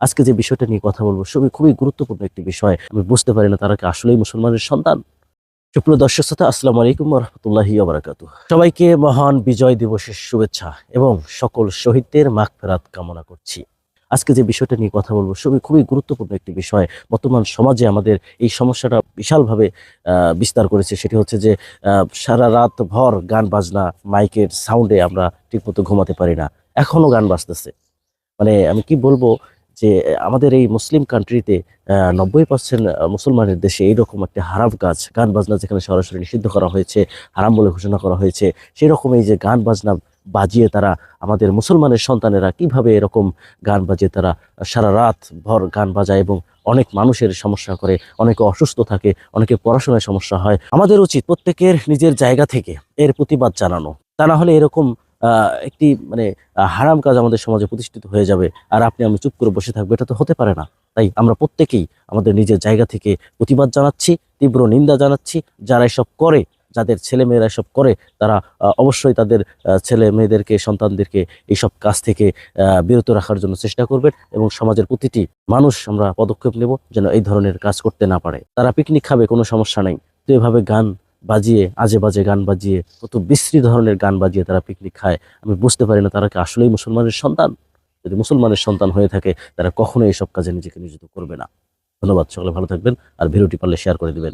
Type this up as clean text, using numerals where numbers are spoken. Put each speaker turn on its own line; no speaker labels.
আজকে যে বিষয়টা নিয়ে কথা বলবো খুবই গুরুত্বপূর্ণ একটি বিষয়। আমি বুঝতে পারি না তারা কি আসলেই মুসলমানের সন্তান। সুপ্রিয় দর্শক শ্রোতা, আসসালামু আলাইকুম ওয়া রাহমাতুল্লাহি ওয়া বারাকাতুহু। সবাইকে মহান বিজয় দিবসের শুভেচ্ছা এবং সকল শহীদদের মাগফিরাত কামনা করছি। আজকে যে বিষয়টা নিয়ে কথা বলবো খুবই গুরুত্বপূর্ণ একটি বিষয়। বর্তমান সমাজে আমাদের এই সমস্যাটা বিশালভাবে বিস্তার করেছে। সেটি হচ্ছে যে সারা রাত ভর গান বাজনা, মাইকের সাউন্ডে আমরা ঠিকমতো ঘুমাতে পারি না। এখনো গান বাজতেছে। মানে আমি কি বলবো যে আমাদের এই মুসলিম কান্ট্রিতে 90% মুসলমানের দেশে এইরকম একটা হারাম কাজ, গান বাজনা যেখানে সরাসরি নিষিদ্ধ করা হয়েছে, হারাম বলে ঘোষণা করা হয়েছে, সেই রকম এই যে গান বাজনা বাজিয়ে তারা আমাদের মুসলমানের সন্তানেরা কিভাবে এরকম গান বাজিয়ে তারা সারা রাত ভর গান বাজায় এবং অনেক মানুষের সমস্যা করে, অনেকে অসুস্থ থাকে, অনেকে পড়াশোনায় সমস্যা হয়। আমাদের উচিত প্রত্যেকের নিজের জায়গা থেকে এর প্রতিবাদ জানানো। তা না হলে এরকম একটি মানে হারাম কাজ আমাদের সমাজে প্রতিষ্ঠিত হয়ে যাবে আর আপনি আমি চুপ করে বসে থাকবো, এটা তো হতে পারে না। তাই আমরা প্রত্যেকেই আমাদের নিজের জায়গা থেকে প্রতিবাদ জানাচ্ছি, তীব্র নিন্দা জানাচ্ছি। যারা এসব করে, যাদের ছেলে মেয়েরা এসব করে, তারা অবশ্যই তাদের ছেলে মেয়েদেরকে, সন্তানদেরকে এইসব কাজ থেকে বিরত রাখার জন্য চেষ্টা করবেন এবং সমাজের প্রতিটি মানুষ আমরা পদক্ষেপ নেব যেন এই ধরনের কাজ করতে না পারে। তারা পিকনিক খাবে, কোনো সমস্যা নাই, তো এভাবে গান বাজিয়ে, আজে বাজে গান বাজিয়ে, কত বিশ্রী ধরনের গান বাজিয়ে তারা পিকনিক খায়। আমি বুঝতে পারি না তারা কি আসলেই মুসলমানের সন্তান। যদি মুসলমানের সন্তান হয়ে থাকে তারা কখনোই এসব কাজে নিজেকে নিয়োজিত করবে না। ধন্যবাদ, সকলে ভালো থাকবেন আর ভিডিওটি পারলে শেয়ার করে দিবেন।